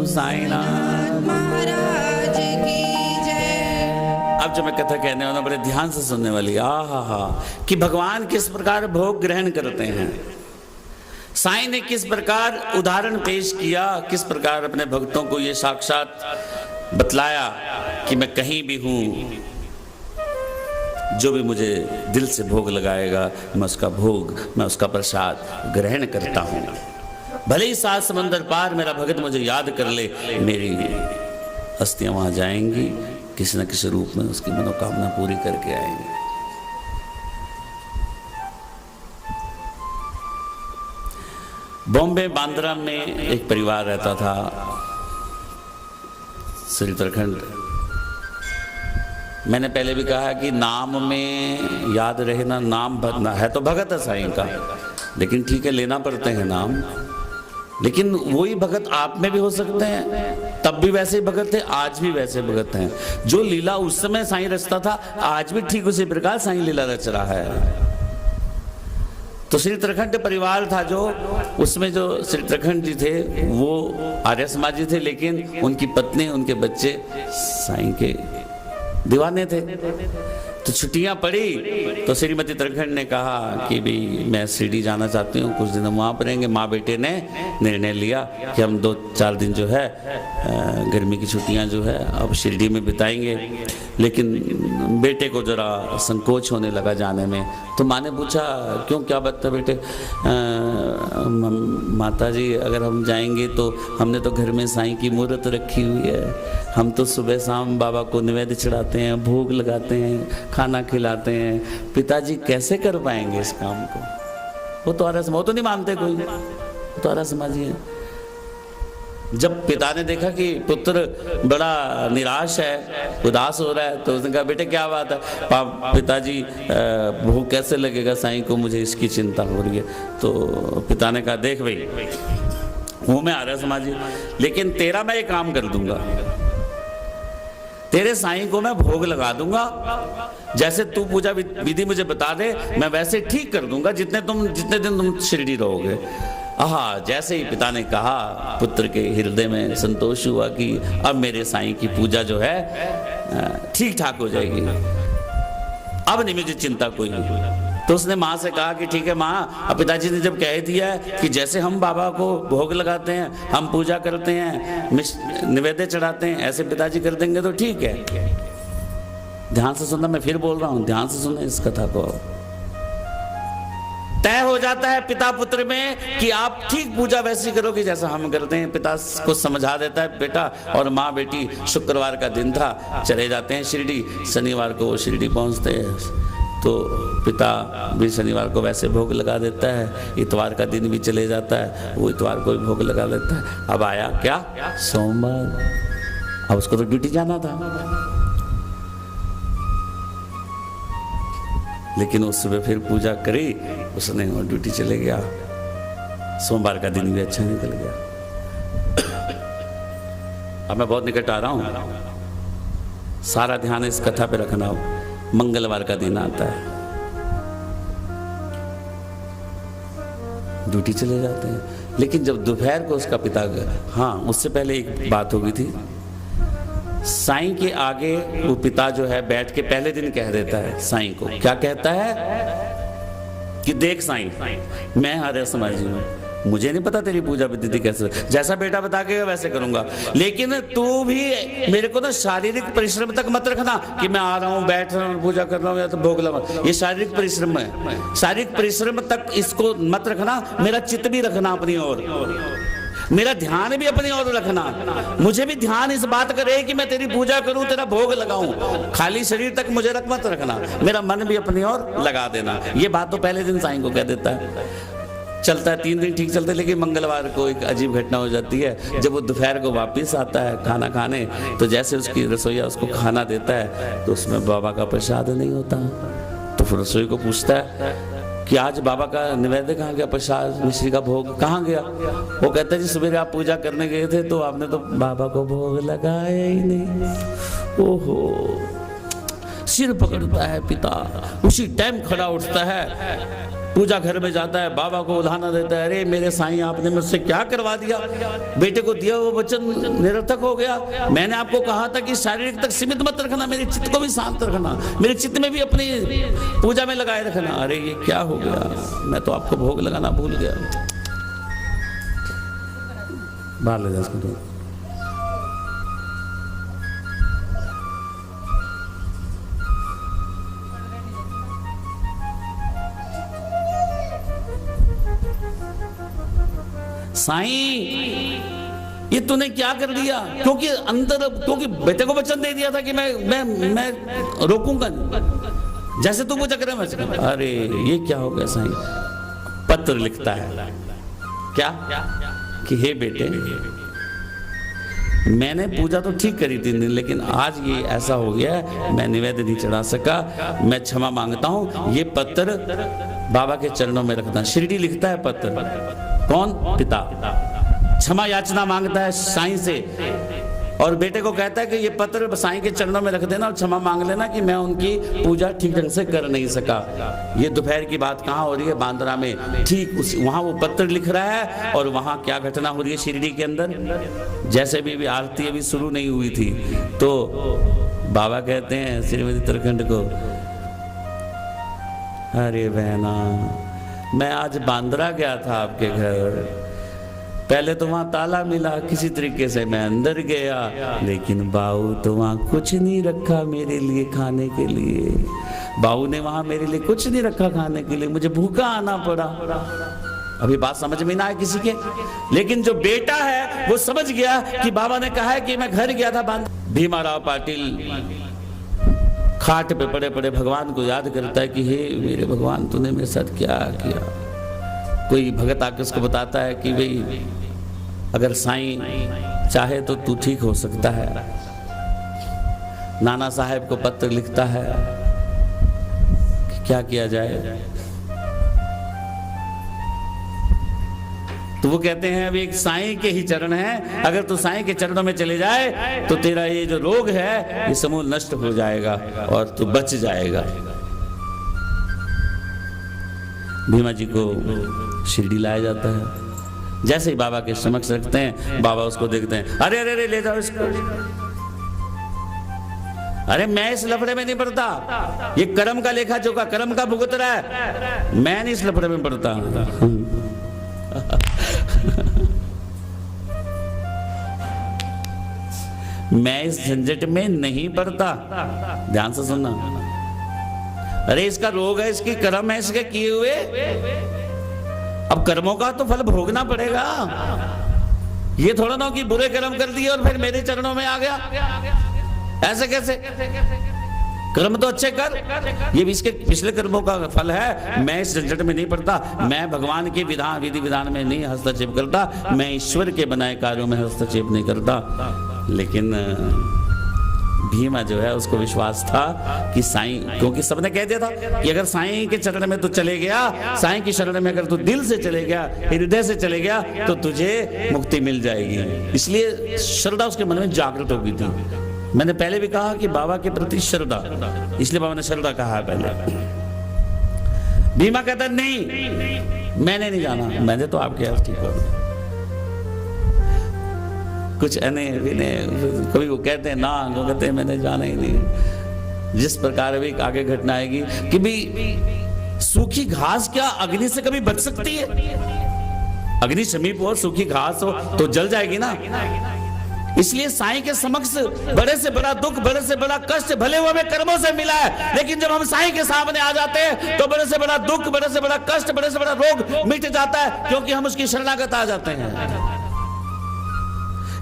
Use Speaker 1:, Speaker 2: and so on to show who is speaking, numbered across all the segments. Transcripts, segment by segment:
Speaker 1: साईनाथ
Speaker 2: महाराज की जय।
Speaker 1: अब जो मैं कथा कहने वाला बड़े ध्यान से सुनने वाली, हा कि भगवान किस प्रकार भोग ग्रहण करते हैं। साईं ने किस प्रकार उदाहरण पेश किया, किस प्रकार अपने भक्तों को ये साक्षात बतलाया कि मैं कहीं भी हूं, जो भी मुझे दिल से भोग लगाएगा मैं उसका भोग, मैं उसका प्रसाद ग्रहण करता हूं। भले ही 7 समंदर पार मेरा भगत मुझे याद कर ले, मेरी अस्थियां वहां जाएंगी, किसी न किसी रूप में उसकी मनोकामना पूरी करके आएंगे। बॉम्बे बांद्रा में एक परिवार रहता था, श्री उत्तराखंड। मैंने पहले भी कहा कि नाम में याद रहना, नाम भरना है तो भगत है साईं का, लेकिन ठीक है लेना पड़ते हैं नाम, लेकिन वही भगत आप में भी हो सकते हैं। तब भी वैसे ही भगत थे, आज भी वैसे भगत हैं। जो लीला उस समय साईं रचता था, आज भी ठीक उसी प्रकार साईं लीला रच रहा है। तो श्री उत्तराखंड परिवार था जो, उसमें जो श्री उत्तराखंड जी थे वो आर्य समाजी थे, लेकिन उनकी पत्नी, उनके बच्चे साईं के दीवाने थे। तो छुट्टियां पड़ी तो श्रीमती उत्तराखंड ने कहा कि भाई मैं शिरडी जाना चाहती हूँ, कुछ दिन हम वहाँ पर रहेंगे। माँ बेटे ने निर्णय लिया कि हम 2-4 दिन जो है गर्मी की छुट्टियाँ जो है अब शिरडी में बिताएंगे। लेकिन बेटे को जरा संकोच होने लगा जाने में। तो माँ ने पूछा क्यों, क्या बात है बेटे? माता जी अगर हम जाएंगे तो हमने तो घर में साईं की मूर्त रखी हुई है, हम तो सुबह शाम बाबा को निवेद्य चढ़ाते हैं, भोग लगाते हैं, खाना खिलाते हैं, पिताजी कैसे कर पाएंगे इस काम को? वो तो आर्य समाज, वो तो नहीं मानते कोई, वो तो आर्य समाजी है। जब पिता ने देखा कि पुत्र बड़ा निराश है, उदास हो रहा है, तो उसने कहा बेटे क्या बात है? पिताजी भूख कैसे लगेगा साईं को, मुझे इसकी चिंता हो रही है। तो पिता ने कहा देख भाई, हूं मैं आर्य समाजी, लेकिन तेरा मैं एक काम कर दूंगा, तेरे साईं को मैं भोग लगा दूंगा, जैसे तू पूजा विधि मुझे बता दे मैं वैसे ठीक कर दूंगा, जितने दिन तुम शिरडी रहोगे। जैसे ही पिता ने कहा, पुत्र के हृदय में संतोष हुआ कि अब मेरे साईं की पूजा जो है ठीक ठाक हो जाएगी, अब नहीं मुझे चिंता कोई नहीं। तो उसने माँ से कहा कि ठीक है माँ, अब पिताजी ने जब कह दिया है कि जैसे हम बाबा को भोग लगाते हैं, हम पूजा करते हैं, निवेद्य चढ़ाते हैं, ऐसे पिताजी कर देंगे तो ठीक है। ध्यान से सुनना, मैं फिर बोल रहा हूँ, ध्यान से सुनना इस कथा को। तय हो जाता है पिता पुत्र में कि आप ठीक पूजा वैसी करोगे जैसा हम करते हैं। पिता को समझा देता है बेटा, और माँ बेटी, शुक्रवार का दिन था, चले जाते हैं शिरडी। शनिवार को वो शिरडी पहुंचते हैं, तो पिता भी शनिवार को वैसे भोग लगा देता है, इतवार का दिन भी चले जाता है, वो इतवार को भी भोग लगा देता है। अब आया क्या? सोमवार, अब उसको तो ड्यूटी जाना था, लेकिन उस सुबह फिर पूजा करी उसने और ड्यूटी चले गया। सोमवार का दिन भी अच्छा निकल गया। अब मैं बहुत निकट आ रहा हूं, सारा ध्यान इस कथा पे रखना। मंगलवार का दिन आता है, ड्यूटी चले जाते हैं, लेकिन जब दोपहर को उसका पिता, हाँ उससे पहले एक बात हो गई थी, साईं के आगे वो पिता जो है बैठ के पहले दिन कह देता है साईं को, क्या कहता है कि देख साईं, मैं आर्य समाजी हूँ, मुझे नहीं पता तेरी पूजा विधि कैसे, जैसा बेटा बता के वैसे करूंगा, लेकिन तू भी मेरे को ना शारीरिक परिश्रम तक मत रखना कि मैं आ रहा हूँ, बैठ रहा हूँ, पूजा कर रहा हूँ या तो भोग लगा। ये शारीरिक परिश्रम है, शारीरिक परिश्रम तक इसको मत रखना, मेरा चित्त भी रखना अपनी ओर, मेरा ध्यान भी अपनी ओर रखना। मुझे भी ध्यान इस बात करे कि मैं तेरी पूजा करूं, तेरा भोग लगाऊं, खाली शरीर तक मुझे मत रखना, मेरा मन भी अपनी ओर लगा देना। ये बात तो पहले दिन साईं को कह देता है। चलता है 3 दिन ठीक चलता है, लेकिन मंगलवार को एक अजीब घटना हो जाती है। जब वो दोपहर को वापस आता है खाना खाने, तो जैसे उसकी रसोईया उसको खाना देता है तो उसमें बाबा का प्रसाद नहीं होता। तो फिर रसोई को पूछता है कि आज बाबा का निवेद्य कहाँ गया, प्रसाद मिश्री का भोग कहाँ गया? वो कहता है जी सुबह आप पूजा करने गए थे तो आपने तो बाबा को भोग लगाया ही नहीं। ओहो, सिर पकड़ता है पिता, उसी टाइम खड़ा उठता है, पूजा घर में जाता है, बाबा को उल्हाना देता है, अरे मेरे साईं आपने मुझसे क्या करवा दिया, बेटे को दिया वो वचन निरर्थक हो गया। मैंने आपको कहा था कि शारीरिक तक सीमित मत रखना, मेरे चित्त को भी शांत रखना, मेरे चित्त में भी अपनी पूजा में लगाए रखना। अरे ये क्या हो गया, मैं तो आपको भोग लगाना भूल गया। बाहर ले जा इसको। साईं ये तूने क्या कर दिया, क्योंकि अंदर, क्योंकि बेटे को वचन दे दिया था कि मैं रोकूंगा नहीं, जैसे तू पूजा करे वैसे। अरे ये क्या हो गया साईं। पत्र लिखता है क्या कि हे बेटे, मैंने पूजा तो ठीक करी 3 दिन, लेकिन आज ये ऐसा हो गया, मैं निवेद्य नहीं चढ़ा सका, मैं क्षमा मांगता हूं। ये पत्र बाबा के चरणों में रखता। शिरडी लिखता है पत्र। कौन? पिता क्षमा याचना मांगता है साईं से, और बेटे को कहता है कि ये पत्र साईं के चरणों में रख देना और क्षमा मांग लेना कि मैं उनकी पूजा ठीक ढंग से कर नहीं सका। ये दोपहर की बात कहाँ हो रही है? बांद्रा में। ठीक वहां वो पत्र लिख रहा है, और वहां क्या घटना हो रही है शिरडी के अंदर। जैसे भी आरती अभी शुरू नहीं हुई थी, तो बाबा कहते हैं श्रीमती उत्तराखंड को, अरे बहना, मैं आज बांद्रा गया था आपके घर, पहले तो वहां ताला मिला, किसी तरीके से मैं अंदर गया, लेकिन बाऊ तो वहां कुछ नहीं रखा मेरे लिए खाने के लिए। बाऊ ने वहां मेरे लिए कुछ नहीं रखा खाने के लिए, मुझे भूखा आना पड़ा। अभी बात समझ में ना आए किसी के, लेकिन जो बेटा है वो समझ गया कि बाबा ने कहा है कि मैं घर गया था बांद्रा। भीमाराव पाटिल खाट पे पड़े पड़े भगवान को याद करता है कि हे मेरे भगवान, तूने मेरे साथ क्या किया। कोई भगत आकर उसको बताता है कि भाई अगर साईं चाहे तो तू ठीक हो सकता है। नाना साहब को पत्र लिखता है कि क्या किया जाए, तो वो कहते हैं अभी एक साईं के ही चरण हैं, अगर तू साईं के चरणों में चले जाए तो तेरा ये जो रोग है ये समूल नष्ट हो जाएगा और तू बच जाएगा। भीमा जी को शिरडी लाया जाता है। जैसे ही बाबा के समक्ष रखते हैं, बाबा उसको देखते हैं, अरे अरे अरे ले जाओ इसको। अरे मैं इस लफड़े में नहीं पड़ता, ये कर्म का लेखा जोखा, कर्म का भुगत रहा है, मैं नहीं इस लफड़े में पड़ता। मैं इस झंझट में नहीं पड़ता। ध्यान से सुनना। अरे इसका रोग है, इसकी कर्म है, इसके किए हुए, अब कर्मों का तो फल भोगना पड़ेगा। ये थोड़ा ना कि बुरे कर्म कर दिए और फिर मेरे चरणों में आ गया, ऐसे कैसे? कर्म तो अच्छे कर, ये भी इसके पिछले कर्मों का फल है। मैं इस झंझट में नहीं पड़ता, मैं भगवान के विधान विधि विधान में नहीं हस्तक्षेप करता, मैं ईश्वर के बनाए कार्यों में हस्तक्षेप नहीं करता। लेकिन भीमा जो है उसको विश्वास था कि साईं, क्योंकि सबने कह दिया था कि अगर साईं के चरण में तू चले गया, साईं की शरण में अगर तू दिल से चले गया, हृदय से चले गया, तो तुझे मुक्ति मिल जाएगी। इसलिए श्रद्धा उसके मन में जागृत हो गई थी। मैंने पहले भी कहा कि बाबा के प्रति श्रद्धा, इसलिए बाबा ने श्रद्धा कहा है पहले। भीमा कहता नहीं, मैंने नहीं जाना, मैंने तो आपके यहाँ ठीक हो। कुछ कभी वो कहते हैं ना, वो कहते हैं मैंने जाना ही नहीं। जिस प्रकार भी आगे घटना आएगी कि भी सूखी घास क्या अग्नि से कभी बच सकती है? अग्नि समीप हो, सूखी घास हो तो जल जाएगी ना। इसलिए साईं के समक्ष बड़े से बड़ा दुख, बड़े से बड़ा कष्ट भले वो हमें कर्मों से मिला है, लेकिन जब हम साईं के सामने आ जाते हैं तो बड़े से बड़ा दुख, बड़े से बड़ा कष्ट, बड़े से बड़ा रोग मिट जाता है, क्योंकि हम उसकी शरणागत आ जाते हैं।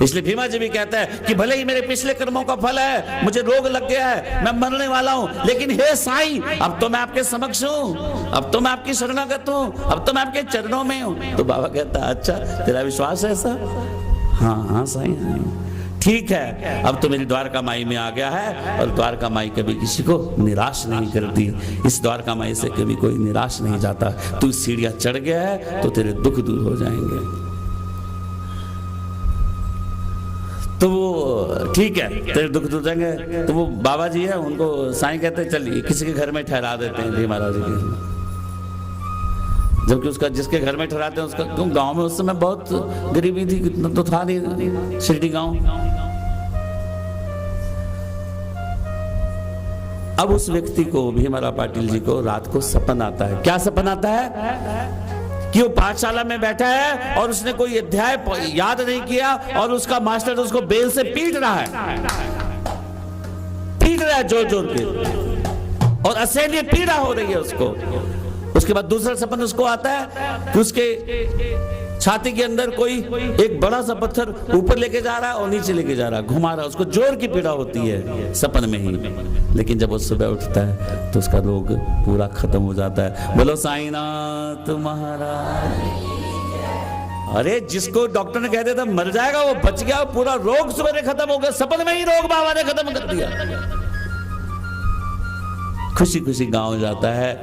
Speaker 1: इसलिए भीमा जी भी कहता है कि भले ही मेरे पिछले कर्मों का फल है, मुझे रोग लग गया है, मैं मरने वाला हूं, लेकिन हे साईं, अब तो मैं आपके समक्ष हूं, अब तो मैं आपकी शरणागत हूं, अब तो मैं आपके चरणों में हूं। तो बाबा कहता है अच्छा तेरा विश्वास है ऐसा? हाँ हाँ साईं, ठीक है, अब तो मेरी द्वारका माई में आ गया है, और द्वारका माई कभी किसी को निराश नहीं करती। इस द्वारका माई से कभी कोई निराश नहीं जाता। तू सीढ़ियां चढ़ गया है तो तेरे दुख दूर हो जाएंगे। तो वो ठीक है, तेरे दुख दूर जाएंगे। तो वो बाबा जी है, उनको साईं कहते हैं चलिए किसी के घर में ठहरा देते हैं। भीमा राव जी के जबकि उसका जिसके घर में ठहराते हैं उसका, क्यों गांव में उस समय बहुत गरीबी थी, कितना तो था नहीं शिरडी गांव। अब उस व्यक्ति को, भीमराव पाटिल जी को रात को सपन आता है। क्या सपन आता है? कि वो पाठशाला में बैठा है और उसने कोई अध्याय याद नहीं किया और उसका मास्टर उसको बेल से पीट रहा है जोर जोर के, और असहनीय पीड़ा हो रही है उसको। उसके बाद दूसरा सपन उसको आता है कि उसके छाती के अंदर कोई एक बड़ा सा पत्थर ऊपर लेके जा रहा है और नीचे लेके जा रहा है, घुमा रहा है, उसको जोर की पीड़ा होती है सपन में ही। लेकिन जब वो सुबह उठता है तो उसका रोग पूरा खत्म हो जाता है। बोलो साईनाथ महाराज। अरे जिसको डॉक्टर ने कह दिया था मर जाएगा वो बच गया, पूरा रोग सुबह खत्म हो गया, सपन में ही रोग बाबा ने खत्म कर दिया। खुशी खुशी गांव जाता है।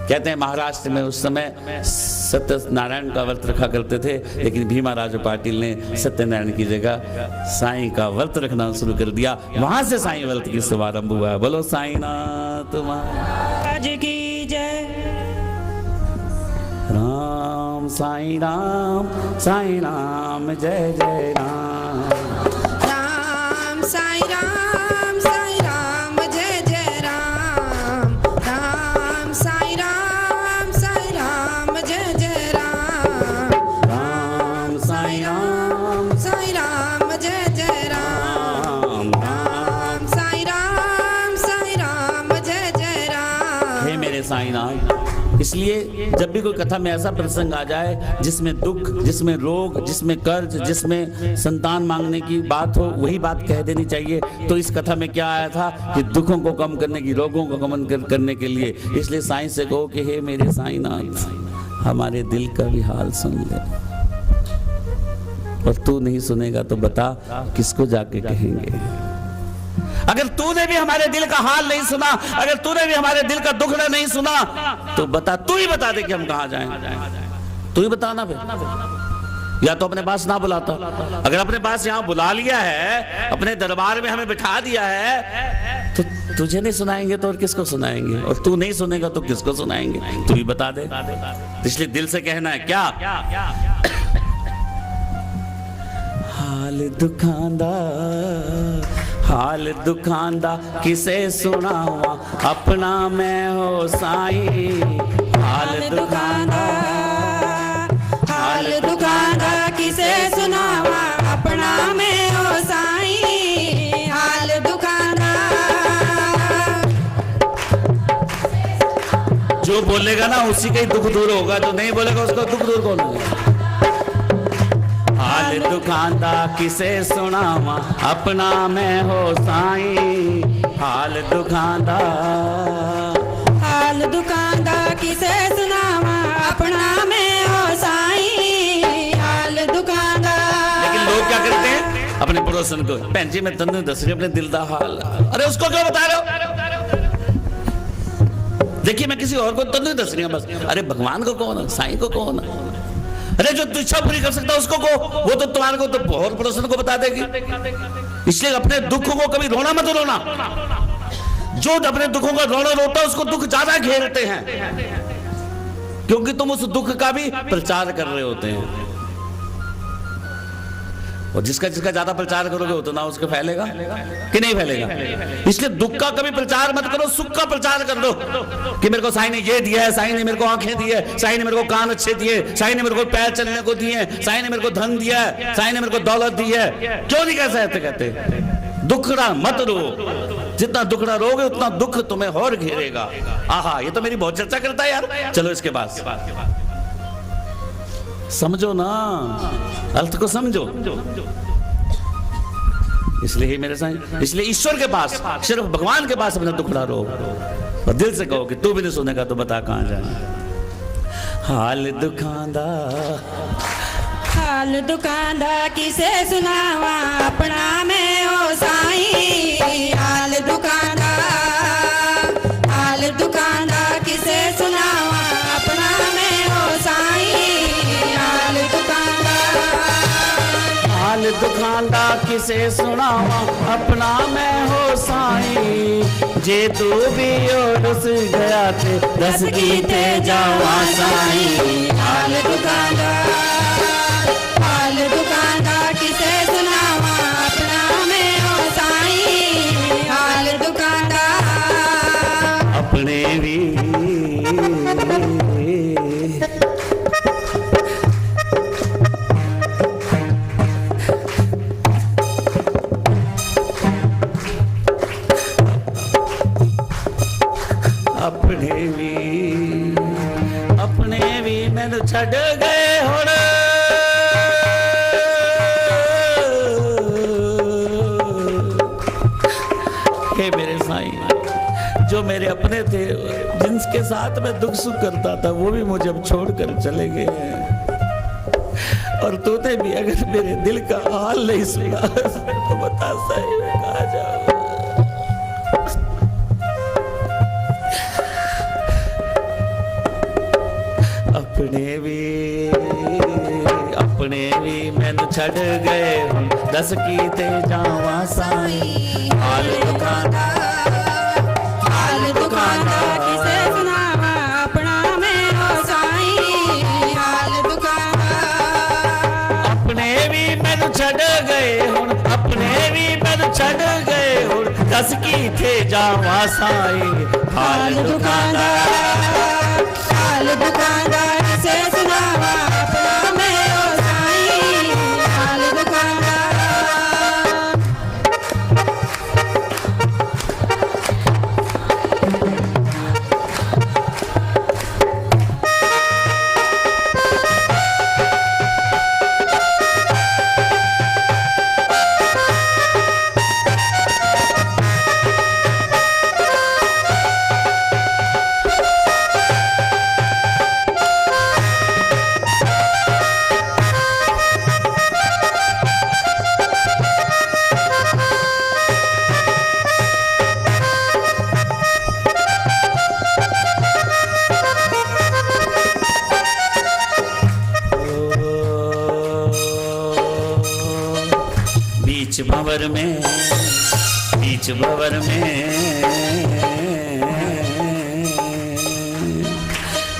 Speaker 1: कहते हैं महाराष्ट्र में उस समय सत्यनारायण का व्रत रखा करते थे, लेकिन भीमाराव पाटिल ने सत्यनारायण की जगह साईं का व्रत रखना शुरू कर दिया। वहां से साईं व्रत की शुभारंभ हुआ। बोलो साईनाथ महाराज
Speaker 2: की जय।
Speaker 1: राम साईं राम जय जय राम।
Speaker 2: राम साईं राम जय जय राम। राम साईं राम जय जय राम।
Speaker 1: राम साईं राम
Speaker 2: जय जय राम। राम साईं राम जय जय राम।
Speaker 1: हे मेरे साईनाथ, इसलिए जब भी कोई कथा में ऐसा प्रसंग आ जाए जिसमें दुख, जिसमें रोग, जिसमें कर्ज, जिसमें संतान मांगने की बात हो, वही बात कह देनी चाहिए। तो इस कथा में क्या आया था कि दुखों को कम करने की, रोगों को कम करने के लिए। इसलिए साईं से कहो कि हे मेरे साईनाथ, हमारे दिल का भी हाल सुन ले। और तू नहीं सुनेगा तो बता किसको जाके कहेंगे। अगर तूने भी हमारे दिल का हाल नहीं सुना, अगर तूने भी हमारे दिल का दुखड़ा नहीं सुना, तो बता, तू ही बता दे कि हम कहां जाएं। तू ही बताना फिर। या तो अपने पास ना बुलाता, अगर अपने पास यहां बुला लिया है, अपने दरबार में हमें बिठा दिया है, तो तुझे नहीं सुनाएंगे तो और किसको सुनाएंगे? और तू नहीं सुनेगा तो किसको सुनाएंगे? तू ही बता दे। इसलिए दिल से कहना है क्या? हाल दुखांदा किसे सुनावा, अपना मैं हो साईं। हाल दुखांदा
Speaker 2: किसे सुनावा, अपना मैं हो साईं। हाल दुखांदा।
Speaker 1: जो बोलेगा ना उसी का ही दुख दूर होगा, जो नहीं बोलेगा उसका दुख दूर कौन होगा? हाल दुखांदा किसे सुनावा, अपना मैं हो साईं। हाल दुखांदा
Speaker 2: किसे सुनावा, अपना मैं हो साईं। हाल दुखांदा।
Speaker 1: लेकिन लोग क्या करते हैं? अपने पड़ोसन को, भैन जी मैं तन्नू दस रही अपने दिल का हाल। अरे उसको क्यों बता रहे हो? देखिए मैं किसी और को तन्नू दस रही हूं बस। अरे भगवान को कौन है? साईं को कौन है? अरे जो इच्छा पूरी कर सकता है उसको को, वो तो तुम्हारे को तो और पड़ोसन को बता देगी। इसलिए अपने दुखों को कभी रोना मत रोना। जो अपने दुखों का रोना रोता है उसको दुख ज्यादा घेरते हैं, क्योंकि तुम उस दुख का भी प्रचार कर रहे होते हैं। और जिसका ज्यादा प्रचार करोगे उतना उसका फैलेगा कि नहीं फैलेगा। इसलिए दुख का कभी प्रचार मत करो, सुख का प्रचार कर लो कि मेरे को साईं ने ये दिया है, साईं ने मेरे को आंखें दी है, साईं ने मेरे को कान अच्छे दिए, साईं ने मेरे को पैर चलने को दिए, साईं ने मेरे को धन दिया है, साईं ने मेरे को दौलत दी है। क्यों नहीं कह सकते? कहते दुखड़ा मत रो, जितना दुखड़ा रोगे उतना दुख तुम्हें और घेरेगा। आहा, ये तो मेरी बहुत चर्चा करता है यार। चलो इसके बाद समझो ना, अर्थ को समझो। इसलिए ही मेरे साईं, इसलिए ईश्वर के पास, सिर्फ भगवान के पास अपना दुखड़ा रो और दिल से कहो कि तू भी नहीं सुनेगा तो बता कहां जाए। हाल दुखांदा
Speaker 2: किसे सुनावा, अपना मैं हो साईं। हाल दुखांदा किसे सुनावा, अपना मैं हो साईं।
Speaker 1: हाल दुखांदा किसे सुनावा, अपना मैं हो साईं। जे तू भी रुस गया थे दस कीते जावा साईं।
Speaker 2: हाल दुकानदार किसे सुनावा अपना में हो साईं। हाल दुकानदार
Speaker 1: अपने भी अपने भी मैनू छड़ गए हुण। हे मेरे साईं, जो मेरे अपने थे, जिनके साथ मैं दुख सुख करता था, वो भी मुझे अब छोड़कर चले गए हैं। और तूने भी अगर मेरे दिल का हाल नहीं सुना तो बता साईं मैं कहाँ जाऊँ। अपने भी मैनू छड़ गए हुण दस कीते जावा साईं। हाल दुकानदार
Speaker 2: किसे सुनावा अपना में हो साईं। हाल दुकानदार
Speaker 1: अपने भी मैनू छड़ गए हुण, अपने भी मैनू छड़ गए हुण दस कीते जावा साईं। हाल
Speaker 2: दुकानदार किसे सुनावा अपना में हो साईं। हाल दुकानदार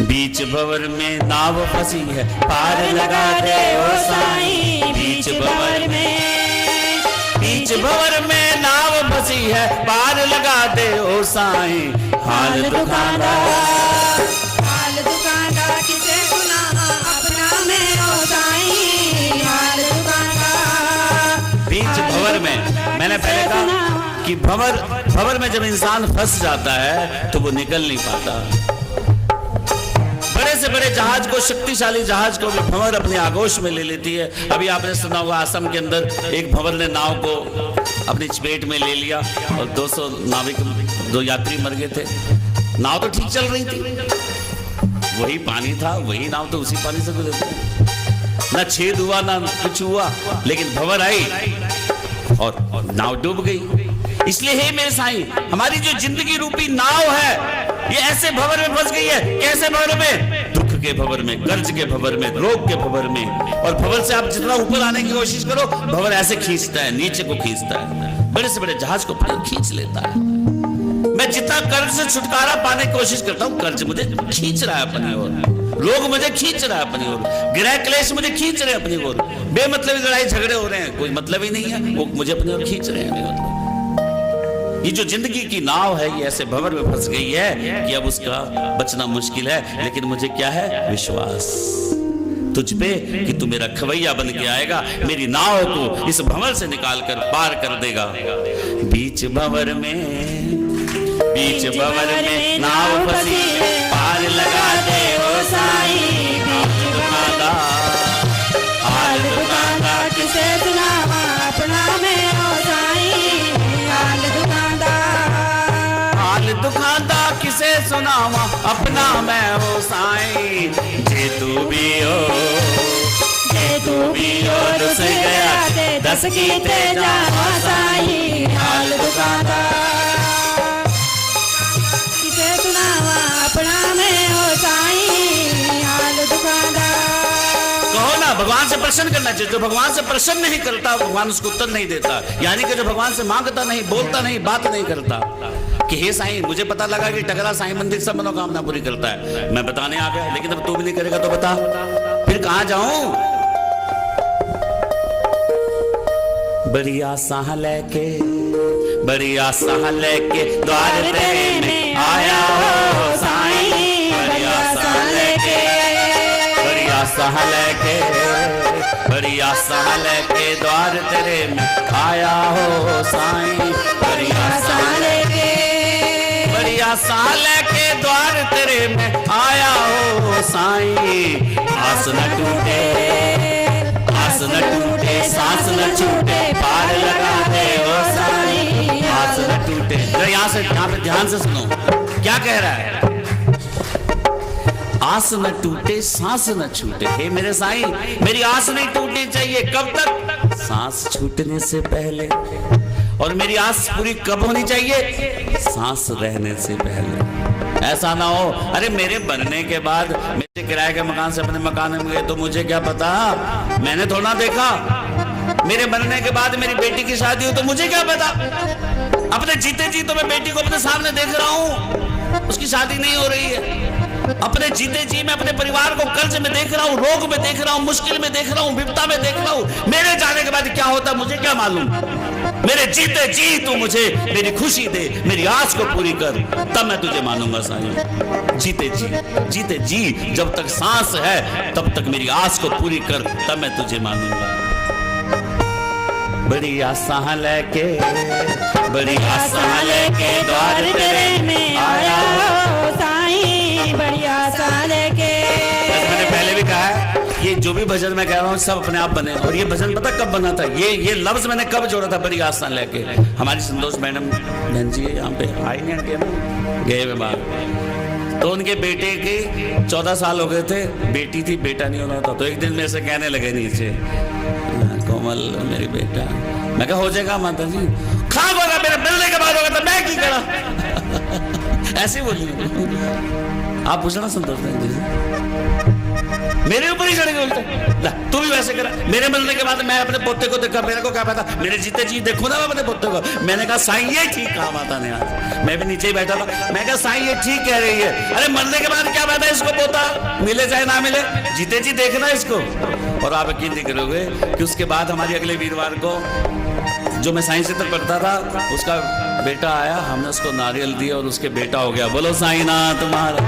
Speaker 1: बीच भंवर में नाव फंसी है पार लगा दे ओ साईं। बीच भंवर में नाव फंसी है पार लगा दे ओ साईं। हाल दुकानदार
Speaker 2: किसे सुनावा अपना में हो साईं। हाल दुकानदार
Speaker 1: बीच भंवर में, मैंने पहले कहा कि भंवर में जब इंसान फंस जाता है तो वो निकल नहीं पाता। बड़े से बड़े जहाज को, शक्तिशाली जहाज को भी भंवर अपने आगोश में ले लेती है। अभी आपने सुना होगा असम के अंदर एक भंवर ने नाव को अपनी चपेट में ले लिया और 200 नाविक, 2 यात्री मर गए थे। नाव तो ठीक चल रही थी, वही पानी था, वही नाव तो उसी पानी से गुजरती, ना छेद हुआ ना कुछ हुआ, लेकिन भंवर आई और नाव डूब गई। इसलिए हे मेरे साईं, हमारी जो जिंदगी रूपी नाव है ये ऐसे भंवर में फंस गई है। कैसे भंवर में? दुख के भंवर में, कर्ज के भंवर में, रोग के भंवर में। और भंवर से आप जितना ऊपर आने की कोशिश करो, भंवर ऐसे खींचता है, नीचे को खींचता है, बड़े से बड़े जहाज को खींच लेता है। मैं जितना कर्ज से छुटकारा पाने की कोशिश करता हूँ, कर्ज मुझे खींच रहा है अपनी ओर, रोग मुझे खींच रहा है अपनी ओर, गृह क्लेश मुझे खींच रहे हैं अपनी ओर, बेमतलबी लड़ाई झगड़े हो रहे हैं, कोई मतलब ही नहीं है, वो मुझे अपनी ओर खींच रहे हैं। ये जो जिंदगी की नाव है ये ऐसे भंवर में फंस गई है कि अब उसका बचना मुश्किल है। लेकिन मुझे क्या है? विश्वास तुझ पे कि तू मेरा खवैया बन के आएगा, मेरी नाव को इस भंवर से निकाल कर पार कर देगा। बीच भंवर में नाव फंसी पार लगा दे ओ साईं। हाल दुकानदार
Speaker 2: किसे सुनावा अपना में हो साईं।
Speaker 1: हाल दुकानदार किसे सुनावा अपना मैं हो साईं। जे तू भी हो रुस गया थे दस कीते जावा साईं। हाल दुकानदार
Speaker 2: किसे सुनावा अपना में हो साईं। हाल दुकानदार
Speaker 1: कहो ना, भगवान से प्रश्न करना चाहिए। जो भगवान से प्रश्न नहीं करता भगवान उसको उत्तर नहीं देता। यानी कि जो भगवान से मांगता नहीं, बोलता नहीं, बात नहीं करता, कि हे साईं, मुझे पता लगा कि टकरा साईं मंदिर सब मनोकामना पूरी करता है, मैं बताने आ गया, लेकिन अब तू भी नहीं करेगा तो बता फिर कहां जाऊं? बड़ी आशा लेके द्वार तेरे में आया हो साईं, बड़ी आशा लेके द्वार तेरे में आया हो साईं, बड़ी आशा लेके द्वार तेरे में आया हो साईं। आस न टूटे सांस न छूटे, पार लगा दे ओ साईं, आस न टूटे। यहाँ पे ध्यान से सुनो क्या कह रहा है। आस न टूटे सांस न छूटे, हे मेरे साईं मेरी आस नहीं टूटनी चाहिए। कब तक? सांस छूटने से पहले। और मेरी आस पूरी कब होनी चाहिए? सांस रहने से पहले। ऐसा ना हो अरे मेरे बनने के बाद मेरे किराए के मकान से अपने मकान में गए तो मुझे क्या पता, मैंने थोड़ा देखा। मेरे बनने के बाद मेरी बेटी की शादी हो तो मुझे क्या पता। अपने जीते जी तो मैं बेटी को अपने सामने देख रहा हूं, उसकी शादी नहीं हो रही है। अपने जीते जी मैं अपने परिवार को कर्ज में देख रहा हूं, रोग में देख रहा हूं, मुश्किल में देख रहा हूं, विपदा में देख रहा हूं। मेरे जाने के बाद क्या होता मुझे क्या मालूम। मेरे जीते जी तू मुझे मेरी खुशी दे, मेरी आस को पूरी कर, तब मैं तुझे मानूंगा साईं। जीते जी जब तक सांस है तब तक मेरी आस को पूरी कर, तब मैं तुझे मानूंगा। बड़ी आशा लेके द्वार तेरे में आया हो साईं, बड़ी आशा लेके। मैंने पहले भी कहा है ये जो भी भजन मैं कह रहा हूँ सब अपने आप बने। और ये भजन पता कब बना था, ये लफ्ज मैंने कब जोड़ा था, बड़ी आशा लेके। हमारी संतोष मैडम बहन जी यहाँ पे आई नहीं आंटी ना, गए हुए बाहर, तो उनके बेटे के 14 साल हो गए थे, बेटी थी, बेटा नहीं हो रहा था। तो एक दिन मेरे से कहने लगे नीचे, कोमल मेरी बेटा, मैं कहा हो जाएगा माता जी, खाक होगा मेरे मिलने के बाद होगा तो मैं की करा। ऐसे बोली आप पूछना संतोष जी मेरे ऊपर ही चढ़े बोलते तू भी वैसे करा। मेरे मिलने के बाद मैं अपने पोते को देखा, मेरे को क्या पता, मेरे जीते जी देखो ना मैं अपने पोते को। मैंने कहा साईं ये ठीक कहा माता ने आज, मैं भी नीचे ही बैठा था, मैं कहा साईं ये ठीक कह रही है। अरे मरने के बाद क्या पता इसको पोता मिले चाहे ना मिले, जीते जी देखना इसको। और आप यकीन नहीं करोगे कि उसके बाद हमारी अगले वीरवार को जो मैं साईं से तक पढ़ता था उसका बेटा आया, हमने उसको नारियल दिया और उसके बेटा हो गया। बोलो साईं ना तुम्हारा,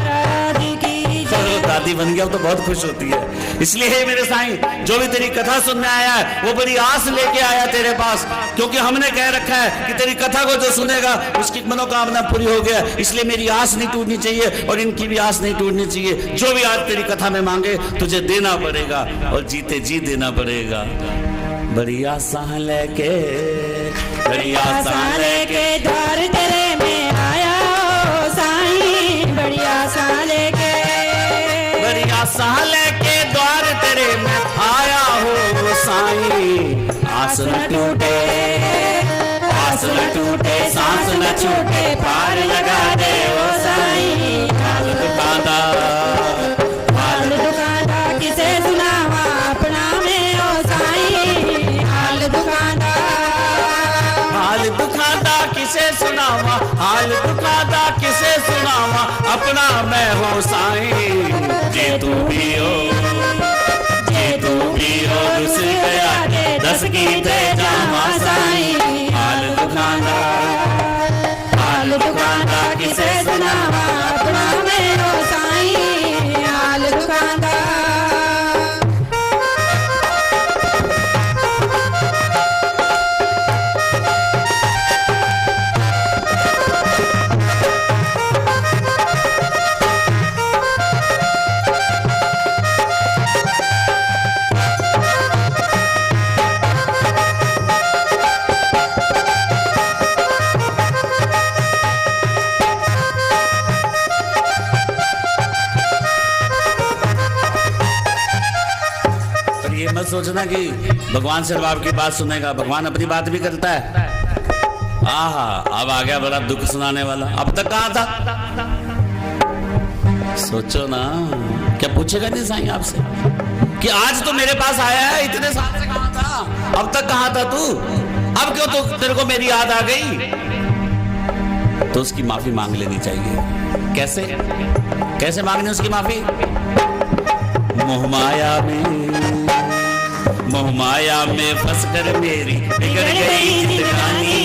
Speaker 1: दादी बन गया तो बहुत खुश होती है। इसलिए हे मेरे साईं जो भी तेरी कथा सुनने आया है वो बड़ी आस लेके आया तेरे पास, क्योंकि हमने कह रखा है कि तेरी कथा को जो सुनेगा उसकी मनोकामना पूरी हो गया। इसलिए मेरी आस नहीं टूटनी चाहिए और इनकी भी आस नहीं टूटनी चाहिए। जो भी आज तेरी कथा में मांगे तुझे देना पड़ेगा और जीते जी देना पड़ेगा। बड़ी आशा लेके
Speaker 2: द्वार तेरे में आया हो साईं, बड़ी आशा लेके
Speaker 1: द्वार तेरे में आया हो साईं। आस न टूटे सांस न छूटे, पार लगा दे ओ साईं। हाल दुकानदार
Speaker 2: किसे सुनावा अपना में ओ साईं, हाल
Speaker 1: किसे सुनावा अपना मैं हो साईं। जे तू भी हो दूसरी गया 10 की थे जामा साईं। हाल दुकानदार किसे सुनावा
Speaker 2: अपना में हो साईं, हाल दुकानदार।
Speaker 1: सोचना कि भगवान सिर्फ आपकी बात सुनेगा, भगवान अपनी बात भी करता है। आहा अब आ गया बड़ा दुख सुनाने वाला, अब तक कहां था? सोचो ना, क्या पूछेगा नहीं साईं आपसे कि आज तो मेरे पास आया है, इतने साल से कहां था, अब तक कहां था तू, अब क्यों तो तेरे को मेरी याद आ गई? तो उसकी माफी मांग लेनी चाहिए। कैसे कैसे मांगनी उसकी माफी? मोहमाया में फंस कर मेरी बिगड़ गई जिंदगानी,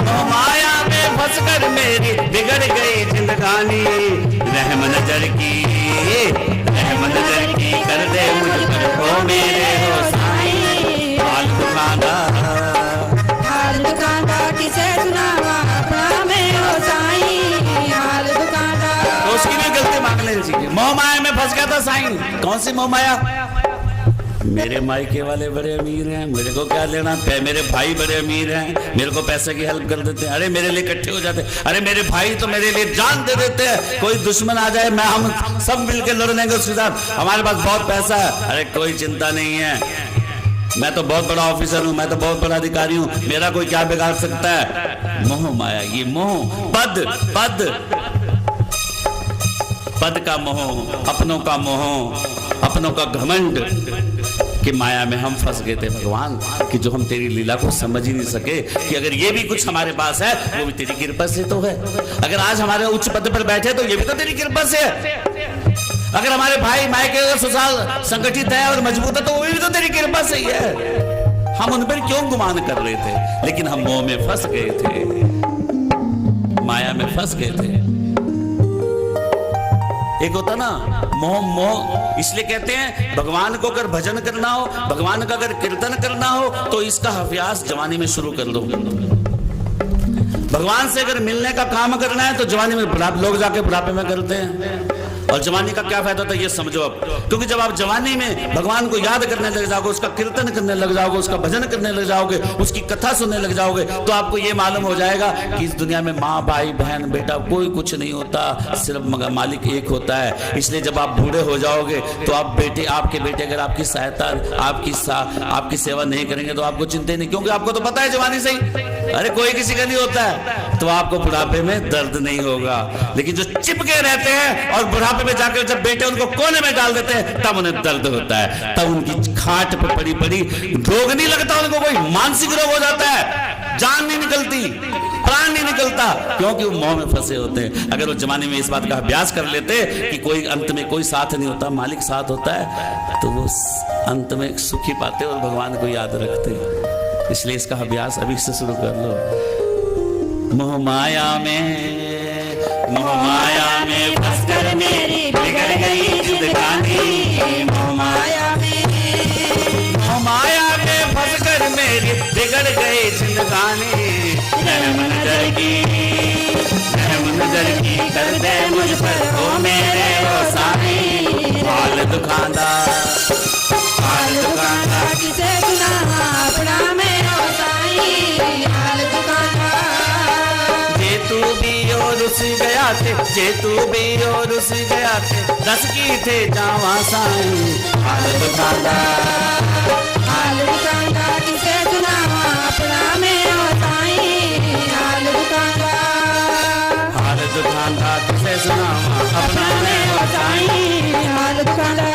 Speaker 1: मोहमाया में फंस कर मेरी बिगड़ गई जिंदगानी, रहम नजर की कर दे मुझ पर हो मेरे हो साईं, हाल दुकानदार
Speaker 2: किसे सुनावा अपना में हो साईं, हाल दुकानदार।
Speaker 1: तो उसकी भी गलती मांग लेनी चाहिए। मोहमाया में फंस गया था साईं। कौन सी मोहमाया? मेरे मायके वाले बड़े अमीर हैं, मेरे को क्या लेना? मेरे भाई बड़े अमीर हैं, मेरे को पैसे की हेल्प कर देते हैं, अरे मेरे लिए इकट्ठे हो जाते हैं, अरे मेरे भाई तो मेरे लिए जान दे देते हैं, कोई दुश्मन आ जाए हम सब मिलकर लड़ लेंगे उसके साथ, हमारे पास बहुत पैसा है। अरे कोई चिंता नहीं है, मैं तो बहुत बड़ा ऑफिसर हूं, मैं तो बहुत बड़ा अधिकारी हूं, मेरा कोई क्या बिगाड़ सकता है? मोह माया, ये मोह, पद का मोह, अपनों का मोह, अपनों का घमंड कि माया में हम फंस गए थे भगवान, कि जो हम तेरी लीला को समझ ही नहीं सके कि अगर ये भी कुछ हमारे पास है वो भी तेरी कृपा से तो है। अगर आज हमारे उच्च पद पर बैठे तो ये भी तो तेरी कृपा से है। अगर हमारे भाई मायके अगर ससुराल संगठित है और मजबूत है तो वो भी तो तेरी कृपा से ही है। हम उन पर क्यों गुमान कर रहे थे? लेकिन हम मोह में फंस गए थे, माया में फंस गए थे। एक होता ना मोह, इसलिए कहते हैं भगवान को अगर भजन करना हो, भगवान का अगर कीर्तन करना हो तो इसका अभ्यास जवानी में शुरू कर दो। भगवान से अगर मिलने का काम करना है तो जवानी में, लोग जाके बुढ़ापे में करते हैं, और जवानी का क्या फायदा था ये समझो अब। क्योंकि जब आप जवानी में भगवान को याद करने लग जाओगे, उसका कीर्तन करने लग जाओगे, उसका भजन करने लग जाओगे, उसकी कथा सुनने लग जाओगे, तो आपको ये मालूम हो जाएगा कि इस दुनिया में माँ भाई बहन बेटा कोई कुछ नहीं होता, सिर्फ मालिक एक होता है। इसलिए जब आप बूढ़े हो जाओगे तो आपके बेटे अगर आपकी सहायता आपकी सेवा नहीं करेंगे तो आपको चिंता नहीं, क्योंकि आपको तो पता है जवानी से ही अरे कोई किसी का नहीं होता है, तो आपको बुढ़ापे में दर्द नहीं होगा। लेकिन जो चिपके रहते हैं और बुढ़ापे में जाकर जब बेटे उनको कोने में डाल देते हैं तब उन्हें दर्द होता है, तब उनकी खाट पर पड़ी रोग नहीं लगता, उनको कोई मानसिक रोग हो जाता है, जान नहीं निकलती, प्राण नहीं निकलता, क्योंकि वो मोह में फंसे होते हैं। अगर वो जमाने में इस बात का अभ्यास कर लेते कि कोई अंत में कोई साथ नहीं होता, मालिक साथ होता है, तो वो अंत में सुखी पाते और भगवान को याद रखते। इसलिए इसका अभ्यास अभी से शुरू कर लो। मोह माया में फंसकर मेरी बिगड़ गई जिंदगानी, मोह माया में फंसकर मेरी बिगड़ गई जिंदगानी, रहम नजर की कर दे मुझ पर हो मेरे हो साईं, हाल दुकानदार
Speaker 2: किसे सुनावा अपना में हो साईं, हाल दुकानदार।
Speaker 1: जे तू भी और रुस गया थे, दस की थे जावा साईं, हाल दुकानदार
Speaker 2: किसे सुनावा अपना में हो साईं, हाल दुकानदार
Speaker 1: किसे सुनावा अपना में हो साईं,
Speaker 2: हाल दुकानदार।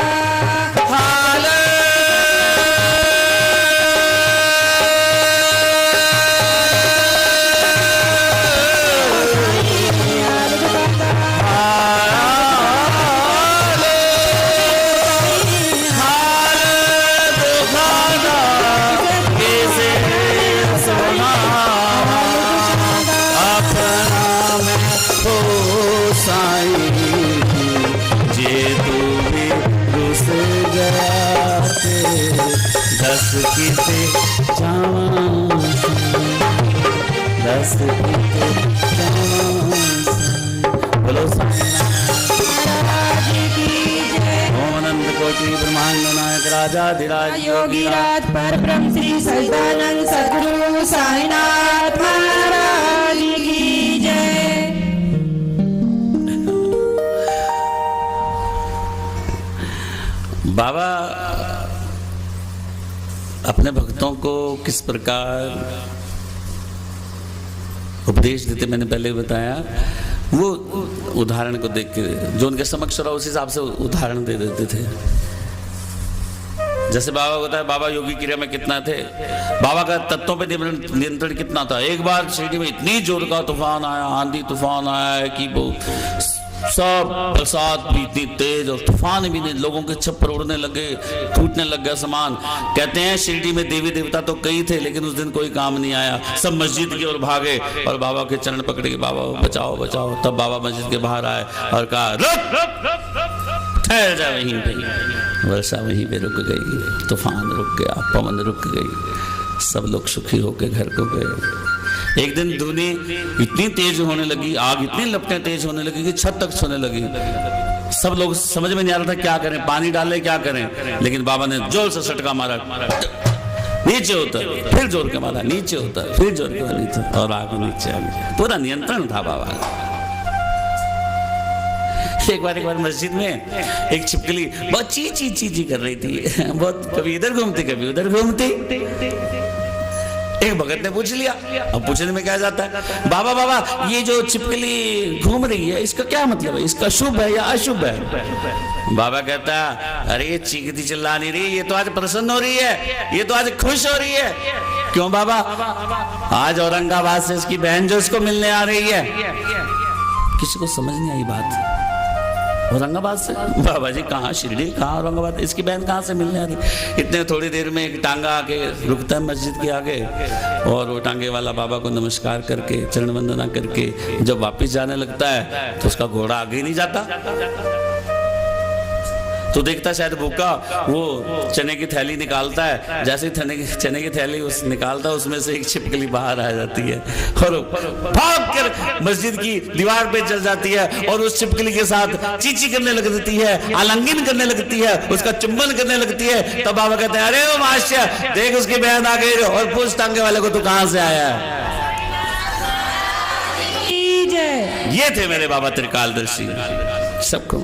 Speaker 1: बोलो ओम अनंत कोटि ब्रह्मांड नायक राजाधिराज
Speaker 2: योगीराज परब्रह्म श्री सच्चिदानंद सद्गुरु साईनाथ महाराज की जय।
Speaker 1: बाबा अपने भक्तों को किस प्रकार उपदेश देते, मैंने पहले बताया, वो उदाहरण को देख के जो उनके समक्ष रहा उस हिसाब से उदाहरण दे देते थे। जैसे बाबा को बताया बाबा योगी क्रिया में कितना थे, बाबा का तत्वों पे नियंत्रण कितना था। एक बार शिरडी में इतनी जोर का तूफान आया, आंधी तूफान आया है कि वो सब बरसात भी इतनी तेज और तूफान भी नहीं, लोगों के छप्पर उड़ने लगे, टूटने लग गया सामान। कहते हैं शिरडी में देवी देवता तो कई थे, लेकिन उस दिन कोई काम नहीं आया, सब मस्जिद की ओर भागे और बाबा के चरण पकड़े, बाबा बचाओ बचाओ। तब बाबा मस्जिद के बाहर आए और कहा रुक, ठहर जा वहीं पे। वर्षा वहीं पे रुक गई, तूफान रुक गया, पवन रुक गई, सब लोग सुखी होकर घर को गए। एक दिन धुनी इतनी तेज होने लगी, आग इतनी लपटें तेज होने लगी कि छत तक सोने लगी। सब लोग समझ में नहीं आ रहा था क्या करें, पानी डालें क्या करें। लेकिन बाबा ने जोर से सटका मारा, नीचे उतर, फिर जोर के मारा, नीचे उतर, फिर जोर के मारा, नीचे, और आग नीचे आ गई। पूरा नियंत्रण था बाबा का। एक बार मस्जिद में एक छिपकली बहुत ची कर रही थी, बहुत कभी इधर घूमती कभी उधर घूमती। एक भगत ने पूछ लिया, अब पूछने में क्या जाता है, बाबा बाबा ये जो छिपकली घूम रही है इसका क्या मतलब है, इसका शुभ है या अशुभ है। बाबा कहता अरे ये चीखती चिल्ला नहीं रही, ये तो आज प्रसन्न हो रही है, ये तो आज खुश हो रही है। क्यों बाबा, आज औरंगाबाद से इसकी बहन जो इसको मिलने आ रही है। किसी को समझ नहीं आई बात, औरंगाबाद से। बाबा जी कहाँ शिरडी, कहाँ औरंगाबाद, इसकी बहन कहाँ से मिलने आ रही। इतने थोड़ी देर में एक टांगा आके रुकता है मस्जिद के आगे, और वो टांगे वाला बाबा को नमस्कार करके चरण वंदना करके जब वापस जाने लगता है तो उसका घोड़ा आगे ही नहीं जाता। तो देखता शायद भूखा, वो चने की थैली निकालता है, जैसे ही चने की थैली उस निकालता है उसमें से एक छिपकली बाहर आ जाती है और भाग कर मस्जिद की दीवार पे चल जाती है और उस छिपकली के साथ चींची करने लग जाती है, आलिंगन करने लगती है, उसका चुंबन करने लगती है। तब बाबा कहते हैं अरे ओ मास्टर देख उसकी बहन आ गई, और पूछ टांगे वाले को तू कहां से आया है। ये थे मेरे बाबा त्रिकालदर्शी, सबको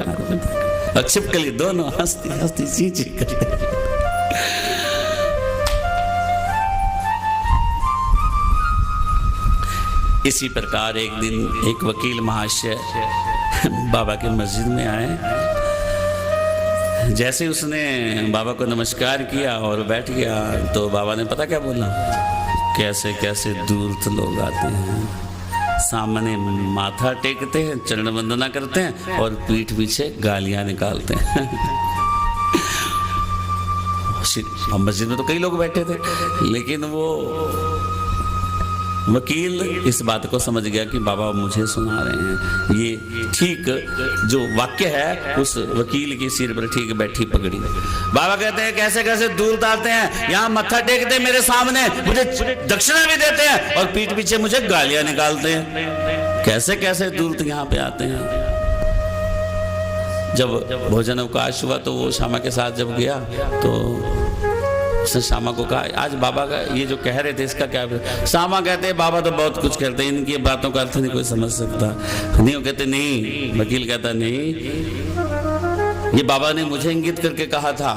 Speaker 1: और छिपकली दोनों हंसती हंसती चींची करते। इसी प्रकार एक दिन एक वकील महाशय बाबा के मस्जिद में आए। जैसे उसने बाबा को नमस्कार किया और बैठ गया तो बाबा ने पता क्या बोला, कैसे कैसे दूर लोग आते हैं, सामने माथा टेकते हैं, चरण वंदना करते हैं और पीठ पीछे गालियां निकालते हैं। मस्जिद में तो कई लोग बैठे थे, लेकिन वो वकील इस बात को समझ गया कि बाबा मुझे सुना रहे हैं। ये ठीक जो वाक्य है उस वकील के सिर पर ठीक बैठी पगड़ी। बाबा कहते हैं कैसे कैसे दूर आते हैं, यहाँ मत्था टेकते हैं मेरे सामने, मुझे दक्षिणा भी देते हैं और पीठ पीछे मुझे गालियां निकालते हैं। कैसे कैसे दूर यहाँ पे आते हैं। जब भोजन अवकाश हुआ तो वो श्यामा के साथ जब गया तो उसने श्यामा को कहा आज बाबा का ये जो कह रहे थे इसका क्या। श्यामा कहते हैं बाबा तो बहुत कुछ कहते हैं, इनकी बातों का अर्थ नहीं कोई समझ सकता। नहीं, वो कहते नहीं, वकील कहता नहीं, ये बाबा ने मुझे इंगित करके कहा था।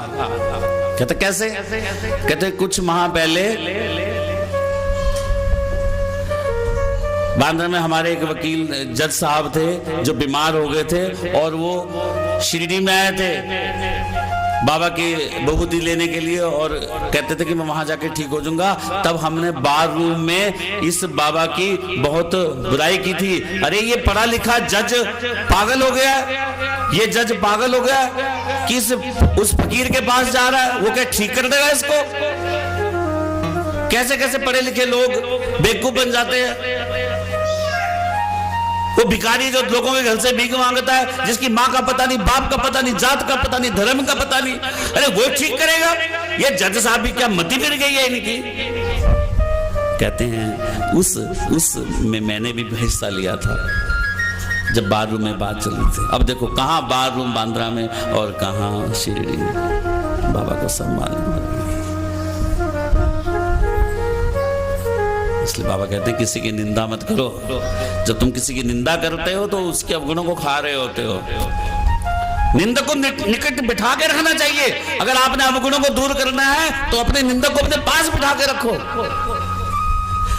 Speaker 1: कहते कैसे? कहते कुछ माह पहले बांद्रा में हमारे एक वकील जज साहब थे जो बीमार हो गए थे और वो शिरडी में आए थे बाबा की बहुबूती लेने के लिए और कहते थे कि मैं वहां जाके ठीक हो जाऊंगा। तब हमने बार रूम में इस बाबा की बहुत बुराई की थी। अरे ये पढ़ा लिखा जज पागल हो गया, ये जज पागल हो गया कि उस फकीर के पास जा रहा है, वो क्या ठीक कर देगा इसको। कैसे कैसे पढ़े लिखे लोग बेवकूफ बन जाते हैं। वो भिखारी जो लोगों के घर से भीख मांगता है, जिसकी माँ का पता नहीं, बाप का पता नहीं, जात का पता नहीं, धर्म का पता नहीं, अरे वो ठीक करेगा। ये जज साहब भी क्या मति फिर गई है इनकी। कहते हैं उस में मैंने भी हिस्सा लिया था जब बार रूम में बात चल रही थी। अब देखो कहाँ बार रूम बांद्रा में और कहाँ शिरडी। बाबा को सम्मान। इसलिए बाबा कहते हैं किसी की निंदा मत करो। जब तुम किसी की निंदा करते हो तो उसके अवगुणों को खा रहे होते हो। निंदक को निकट बिठा के रखना चाहिए। अगर आपने अवगुणों को दूर करना है तो अपने निंदक को अपने पास बिठा के रखो।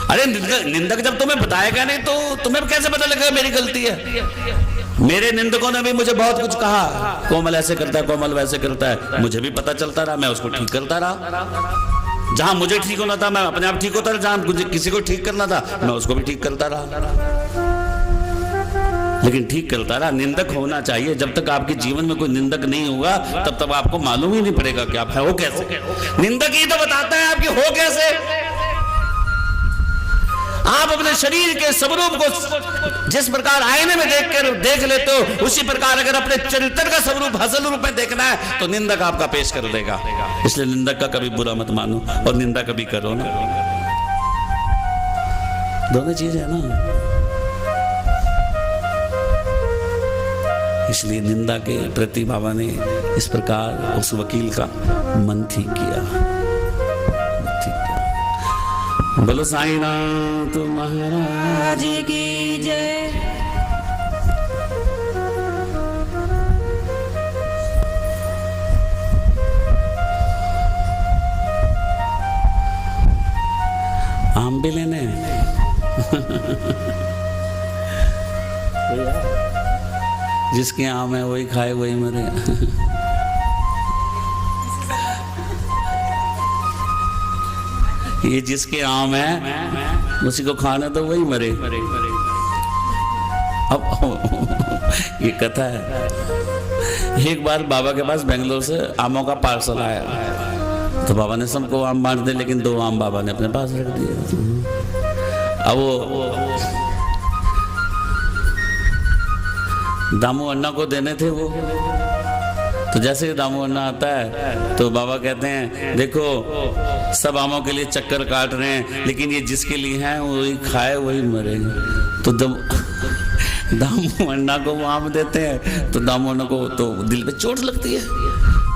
Speaker 1: अरे निंदक जब तुम्हें बताएगा नहीं तो तुम्हें कैसे पता लगेगा मेरी गलती है। मेरे निंदकों ने भी मुझे बहुत कुछ कहा, कोमल ऐसे करता है, कोमल वैसे करता है, मुझे भी पता चलता रहा, मैं उसको ठीक करता रहा। जहां मुझे ठीक होना था मैं अपने आप ठीक होता रहा, जहां किसी को ठीक करना था मैं उसको भी ठीक करता रहा, लेकिन ठीक करता रहा। निंदक होना चाहिए। जब तक आपके जीवन में कोई निंदक नहीं होगा तब तक आपको मालूम ही नहीं पड़ेगा कि आप हो कैसे। निंदक ही तो बताता है आपकी हो कैसे। आप अपने शरीर के स्वरूप को जिस प्रकार आईने में देख लेते हो, उसी प्रकार अगर अपने चरित्र का स्वरूप असल रूप में देखना है तो निंदक आपका पेश कर देगा। इसलिए निंदक का कभी बुरा मत मानो और निंदा कभी करो ना। दोनों चीज है ना। इसलिए निंदा के प्रति बाबा ने इस प्रकार उस वकील का मन ठीक किया। बोलो साईनाथ महाराज की जय। आम भी लेने जिसके आम है वही खाए वही मरे। ये जिसके आम है उसी को खाना तो वही मरे। अब ये कथा है। एक बार बाबा के पास बेंगलोर से आमों का पार्सल आया, तो बाबा ने सबको आम बांट दिए, लेकिन 2 आम बाबा ने अपने पास रख दिए। अब वो दामू अन्ना को देने थे वो। तो जैसे ही दामू अन्ना आता है तो बाबा कहते हैं देखो सब आमों के लिए चक्कर काट रहे हैं, लेकिन ये जिसके लिए हैं वही खाए वही मरे। तो दामू अन्ना को वो आम देते हैं तो दामू अन्ना को तो दिल पे चोट लगती है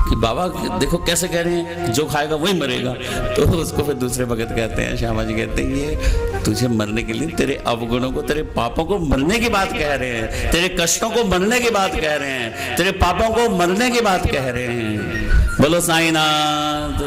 Speaker 1: कि बाबा देखो कैसे कह रहे हैं जो खाएगा वही मरेगा। तो उसको फिर दूसरे भगत कहते हैं, श्यामा जी कहते हैं ये तुझे मरने के लिए तेरे अवगुणों को, तेरे पापों को मरने की बात कह रहे हैं, तेरे कष्टों को मरने की बात कह रहे हैं, तेरे पापों को मरने की बात कह रहे हैं। बोलो साईनाथ।